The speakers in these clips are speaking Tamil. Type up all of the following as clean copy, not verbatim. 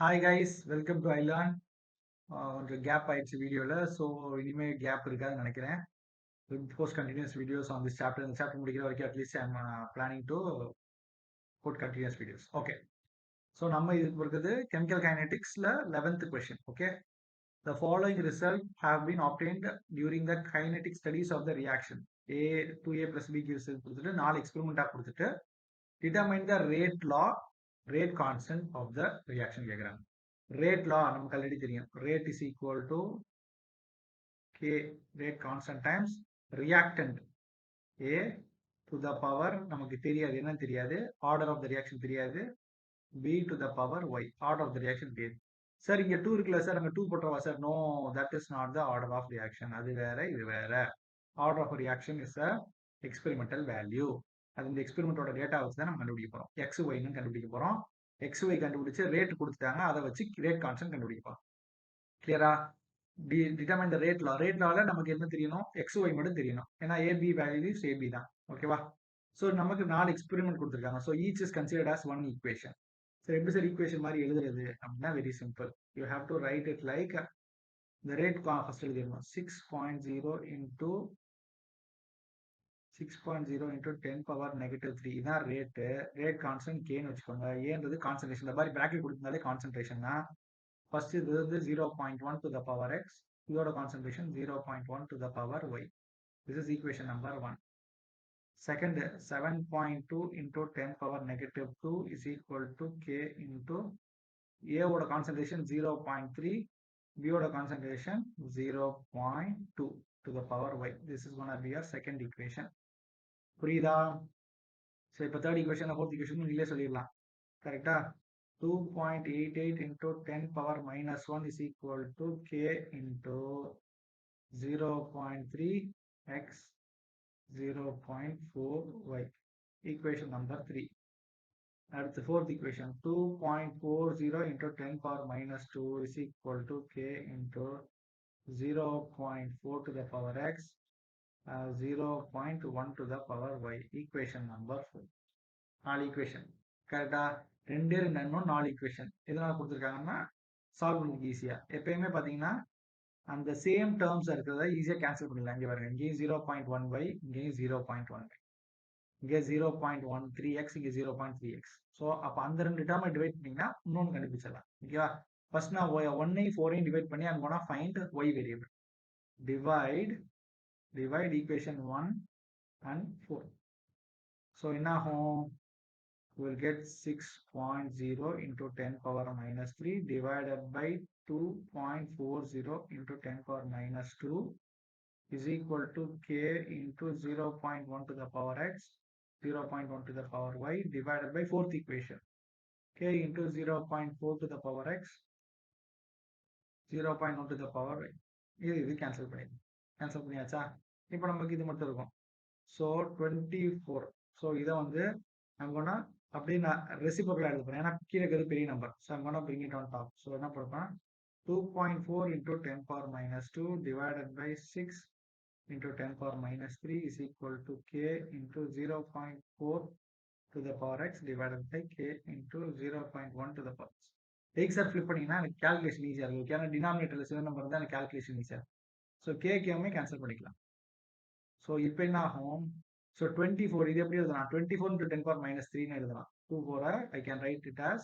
ஹாய் கைஸ், வெல்கம் டு ஐலான். ஒரு கேப் ஆயிடுச்சு வீடியோவில். ஸோ இனிமேல் கேப் இருக்காதுன்னு நினைக்கிறேன். Post continuous videos on this chapter. இந்த சாப்டர் முடிக்கிற வரைக்கும் at least I'm planning to put continuous videos. Okay, so நம்ம இதுக்கு இருக்கிறது கெமிக்கல் கைனெட்டிக்ஸில் 11th question. Okay, the following result have been obtained during the kinetic studies of the reaction. A 2a plus b gives கொடுத்துட்டு 4 எக்ஸ்பெரிமெண்ட்டாக கொடுத்துட்டு determine the rate law, rate constant of the reaction கேட்குறாங்க. rate law நமக்கு ஆல்ரெடி தெரியும். rate is equal to k rate constant times reactant a to the power நமக்கு தெரியாது, என்னன்னு தெரியாது, order of the reaction தெரியாது, b to the power y order of the reaction தெரியாது. சார் இங்க 2 இருக்குல்ல சார், அங்க 2 போட்டுறவா sir? No, that is not the order of reaction. அது வேற இது வேற. order of reaction is a experimental value. அது இந்த எக்ஸ்பெரிமெண்டோட டேட்டா வச்சு தான் நம்ம கண்டுபிடிக்க போறோம். எக்ஸ் ஒய்னு கண்டுபிடிக்க போறோம். எக்ஸ் ஒய் கண்டுபிடிச்சு ரேட் கொடுத்துட்டாங்க, அதை வச்சு ரேட் கான்ஸ்டன்ட் கண்டுபிடிக்க போறோம். கிளியரா? Determine the rate law. Rate லால நமக்கு என்ன தெரியணும்? எக்ஸ் ஒய் மட்டும் தெரியணும். ஏன்னா ஏபி வேல்யூஸ் ஏபி தான். ஓகேவா? ஸோ நமக்கு 4 எக்ஸ்பெரிமெண்ட் கொடுத்துருக்காங்க. So each is considered as one equation. So எப்படி சார் ஈக்குவேஷன் மாதிரி எழுதுறது அப்படின்னா very simple. You have to write it like இந்த ரேட் ஃபர்ஸ்ட் எழுதிடணும். 6.0 இன்டூ 6.0 இன்டூ 10 பவர் -3 இதான் ரேட்டு. ரேட் கான்ஸ்டன்ட் கேன்னு வச்சுக்கோங்க. ஏன்றது கான்சன்ட்ரேஷன். இந்த மாதிரி பிராக்கெட் கொடுத்திருந்தாலே கான்சன்ட்ரேஷன் தான். ஃபர்ஸ்ட் இது வந்து 0.1 to the power x, இதோட concentration 0.1 to the power y. This is equation number 1. Second, 7.2 into 10 power -2 is equal to k into a ஓட கான்சன்ட்ரேஷன் 0.3, b ஓட concentration 0.2 to the power y. This is going to be your second equation. புரியுதா? ஸோ இப்போ தேர்ட் ஈக்குவேஷன் ஃபோர்த் ஈக்குவேஷன் நீங்களே சொல்லிடலாம். கரெக்டா? 2.88 into 10 power -1 is equal to k into 0.3 x 0.4 y. Equation number 3. That's the fourth equation. 2.40 into 10 power -2 is equal to k into 0.4 to the power x 0.1 to the power y. Equation number 4. 4 equation. கரெக்டா? 2 4 ஈக்குவேஷன் எதனால கொடுத்துருக்காங்கன்னா சால்வ் பண்ணுறதுக்கு ஈஸியா. எப்பயுமே பார்த்தீங்கன்னா அந்த சேம் டேர்ம்ஸ் இருக்கிறத ஈஸியாக கேன்சல் பண்ணிடலாம். இங்கே பாருங்க, இங்கேயும் 0.1y, இங்கேயும் 0.1y, இங்கே 0.13x, இங்கே 0.3x. ஸோ அப்போ அந்த 2 டேர்மை டிவைட் பண்ணிங்கன்னா இன்னொன்று கண்டுபிடிச்சிடலாம். ஓகேவா? ஃபர்ஸ்ட் நான் 1ஐயும் 4ஐயும் டிவைட் பண்ணி அங்கே போனால் find y variable. Divide equation 1 and 4. So என்ன ஆகும்? We'll get 6.0 into 10 power -3 divided by 2.40 into 10 power -2 is equal to k into 0.1 to the power x 0.1 to the power y divided by fourth equation, k into 0.4 to the power x 0.1 to the power y. இது கேன்சல் பண்ணியாச்சா? இப்போ நமக்கு இது மட்டும் இருக்கும். ஸோ 24. ஸோ இதை வந்து நம்ம அப்படியே நான் ரெசிப்ரோக்கலா எழுத போறேன். ஏன்னா கீழே இருக்கிறது பெரிய number. So I'm gonna bring it on top. So என்ன பண்ணுறோம்? 2.4 into 10 power -2 divided by 6 into 10 power -3 is equal to k into 0.4 to the power x divided by k into 0.1 to the power x. XOR flip பண்ணிங்கன்னா எனக்கு கேல்குலேஷன் ஈஸியாக இருக்கும். ஏன்னா டினாமினேட்டரில் சிவன் நம்பர் தான் எனக்கு கேல்குலேஷன் ஈஸியாக இருக்கும். ஸோ கேமே கேன்சல் பண்ணிக்கலாம். ஸோ இப்போ என்ன ஆகும்? ஸோ 24 இது எப்படி எழுதலாம்? 24 into 10 power -3 எழுதலாம். 2 4 I can write it as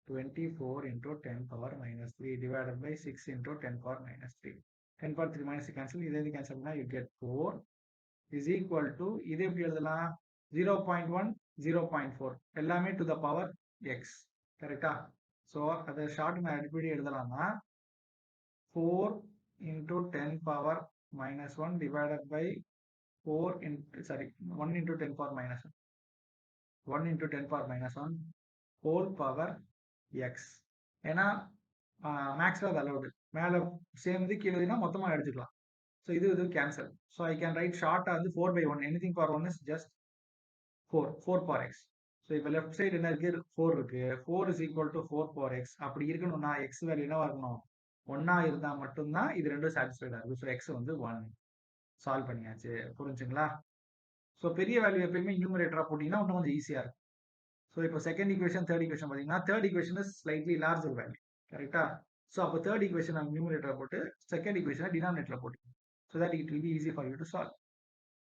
24 into 10 power -3 divided by 6 into 10 power -3. 10 power 3 -3 cancel. இது cancel பண்ணா you get 4 is equal to இது எப்படி எழுதலாம்? 0.1 0.4 எல்லாமே to the power x. கரெக்டா? ஸோ அதை ஷார்ட் நான் எப்படி எழுதலாம்னா 4 into 10 power -1 divided by 1 into 10 power -1 1 into 10 power -1 whole power x. ஏன்னா மேக்ஸில் அது அலௌடு. மேலே சேர்ந்து கீழேனா மொத்தமாக எடுத்துக்கலாம். ஸோ இது cancel. So I can write ஷார்ட்டாக வந்து 4/1. Anything power 1 is just 4 power x. So இப்போ லெஃப்ட் சைடு என்ன இருக்கு? 4 இருக்கு. 4 is equal to 4 power x. அப்படி இருக்கணும்னா எக்ஸ் வேல்யூ என்னவா இருக்கணும்? 1 இருந்தால் மட்டும்தான் இது ரெண்டும் சாட்டிஸ்ஃபைடாக இருக்கும். ஸோ எக்ஸ் வந்து 1. சால்வ் பண்ணியாச்சு. புரிஞ்சுங்களா? ஸோ பெரிய வேல்யூ எப்பயுமே நியூமரேட்டரா போட்டீங்கன்னா இன்னும் கொஞ்சம் ஈஸியாக இருக்கும். ஸோ இப்போ செகண்ட் ஈக்குவேஷன் தேர்ட் ஈக்குவேஷன் பார்த்தீங்கன்னா third equation is slightly larger value. கரெக்டா? ஸோ அப்போ தேர்ட் ஈக்குவேஷன் நம்ம நியூமரேட்டரை போட்டு செகண்ட் ஈக்குவேஷனை டினாமினேட்டரில் போட்டு so that it will be easy for you to solve.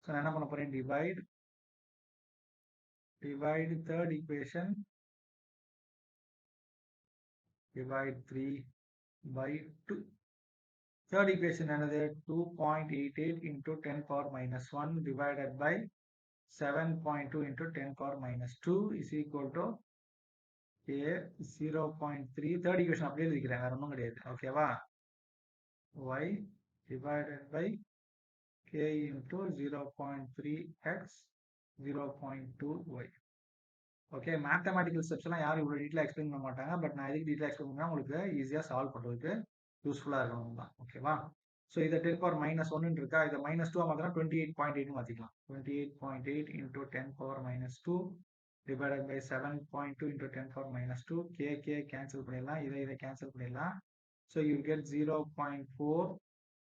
So நான் என்ன பண்ண போகிறேன், divide third equation, divide 3 by 2. Third equation என்னது 2.88 into 10 power minus 1 divided by 7.2 into 10 power minus 2 is equal to a 0.3. Third equation அப்படியே எழுதிக்கிறேன், வேற ஒன்றும் கிடையாது. ஓகேவா? y divided by k into 0.3x 0.2y. Okay, mathematical steps எல்லாம் யாரும் இவ்வளோ டீட்டெயிலாக எக்ஸ்பிளைன் பண்ண மாட்டாங்க. பட் நான் எதுக்கு டீட்டெயிலாக எக்ஸ்பிளைன் பண்ணால் உங்களுக்கு ஈஸியாக சால்வ் பண்ணுறதுக்கு யூஸ்ஃபுல்லாக இருக்கணும் தான். ஓகேவா? ஸோ இதை 10 பவர் மைனஸ் ஒன்னு இருக்கா, இதை -2 மாத்திரம் 28.8 மாற்றிக்கலாம். 28.8 into 10 power -2 divided by 7.2 into 10 power -2 k cancel பண்ணிடலாம், இதை கேன்சல் பண்ணிடலாம். So you get 0.4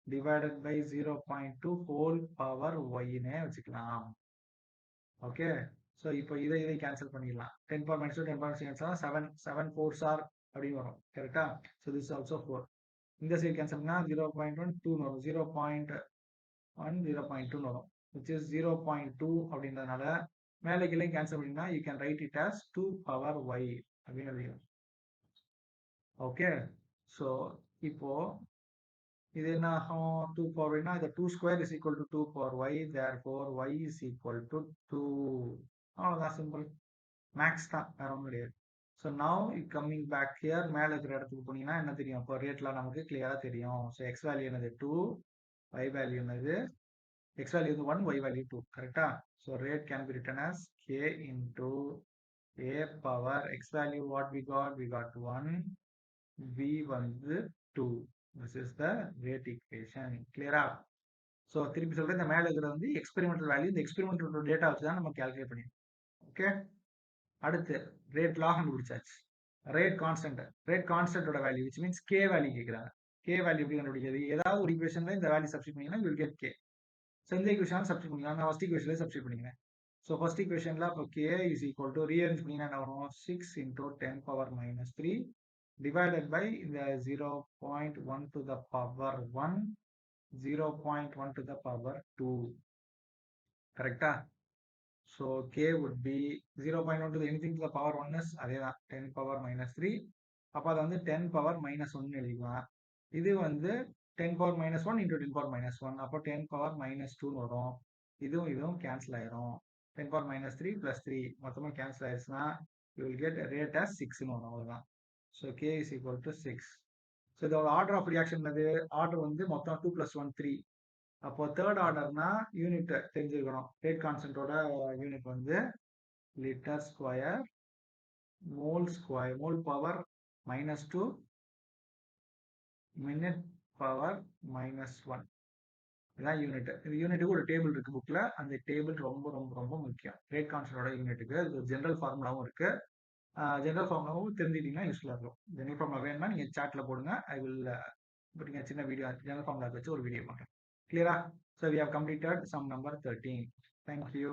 divided by 0.2 whole power y-னே வச்சுக்கலாம். ஓகே, ஸோ இப்போ இதை கேன்சல் பண்ணிடலாம். 10 power -2 10 power cancel 7 4s R அப்படின்னு வரும். கரெக்டா? So this also 4. இந்த சைடு கேன்சல் பண்ணா 0.1 2 வரும், 0.1 0.2 வரும், which is 0.2 அப்படின்றதுனால மேலே கீழே கேன்சல் பண்ணினா you can write it as 2 power y அப்படின்னு எழுதிடும். ஓகே, ஸோ இப்போ இது என்ன ஆகும், 2 power y, இந்த 2 square is equal to 2 power y, therefore y is equal to 2. அவ்வளோதான், சிம்பிள். மேக்ஸ் தான், வேற ஒன்றும் கிடையாது. So now coming back here, மேலே இருக்கிற இடத்துக்கு போனீங்கன்னா என்ன தெரியும், இப்போ ரேட்லாம் நமக்கு கிளியராக தெரியும். ஸோ எக்ஸ் வேல்யூ என்னது 2, y வேல்யூ என்னது, எக்ஸ் வேல்யூ வந்து 1, y வேல்யூ 2. கரெக்டா? So rate can be written as k into a power x value what we got 1, v வந்து 2. This is the rate equation. கிளியரா? ஸோ திருப்பி சொல்றேன், இந்த மேலே இருக்கிறது வந்து எக்ஸ்பெரிமெண்டல் வேல்யூ. இந்த எக்ஸ்பெரிமெண்டல் டேட்டா வச்சு தான் நம்ம கால்குலேட் பண்ணிடுவோம். ஓகே, அடுத்து ரேட் லா கண்டுபிடிச்சாச்சு. ரேட் கான்ஸ்டன்டோட value which means K value கேட்குறாங்க. கே வேல்யூ எப்படி கண்டுபிடிக்கிறது, ஏதாவது ஒரு ஈக்குவேஷன்ல இந்த வேல்யூ சப்ஸ்டிட் பண்ணீங்கன்னா you will get K. So இந்த ஈக்குவேஷன் சப்ஸ்டிட் பண்ணிக்கலாம். நான் ஃபர்ஸ்ட் ஈக்குவேஷன்ல சப்ஸ்டிட் பண்ணிக்கிறேன். ஸோ ஃபர்ஸ்ட் ஈக்குவேஷன்ல இப்போ K is equal to rearrange பண்ணிங்கன்னா என்ன வரும், 6 into 10 power -3 divided by இந்த 0.1 to the power 1 0.1 to the power 2. கரெக்டா? So k would be 0.1 to the anything to the power 1 is அதே தான் 10 power -3. அப்போ அதை வந்து 10 power -1 எழுதிக்கலாம். இது வந்து 10 power -1 into 10 power -1, அப்போ 10 power -2 வரும். இதுவும் கேன்சல் ஆயிரும். 10 power -3 plus 3 மொத்தமாக கேன்சல் ஆயிடுச்சுன்னா you will get rate as 6ன்னு வரும். அவ்வளோதான். So k is equal to 6. So இதோட ஆர்டர் ஆஃப் ரியாக்ஷன் என்னது, ஆர்டர் வந்து மொத்தம் 2 + 1 3. அப்போ தேர்ட் ஆர்டர்னா யூனிட் தெரிஞ்சுக்கணும். ரேட் கான்ஸ்டன்டோட யூனிட் வந்து litre square mole power -2 minute power -1. இதான் யூனிட். இந்த யூனிட்டுக்கு ஒரு டேபிள் இருக்கு புக்ல, அந்த டேபிள் ரொம்ப ரொம்ப ரொம்ப முக்கியம். ரேட் கான்ஸ்டன்டோட யூனிட்டுக்கு அது ஜென்ரல் ஃபார்முலாவும் இருக்கு. ஜென்ரல் ஃபார்முலாவும் தெரிஞ்சுக்கிட்டீங்கன்னா யூஸ்ஃபுல்லாக இருக்கும். ஜென்ரல் ஃபார்முலா வேணும்னா நீங்கள் சாட்ல போடுங்க. ஐ வில் நீங்கள் சின்ன வீடியோ ஜென்ரல் ஃபார்முலா வச்சு ஒரு வீடியோ பண்ணுறேன். கிளியரா? So we have completed some number 13. Thank you.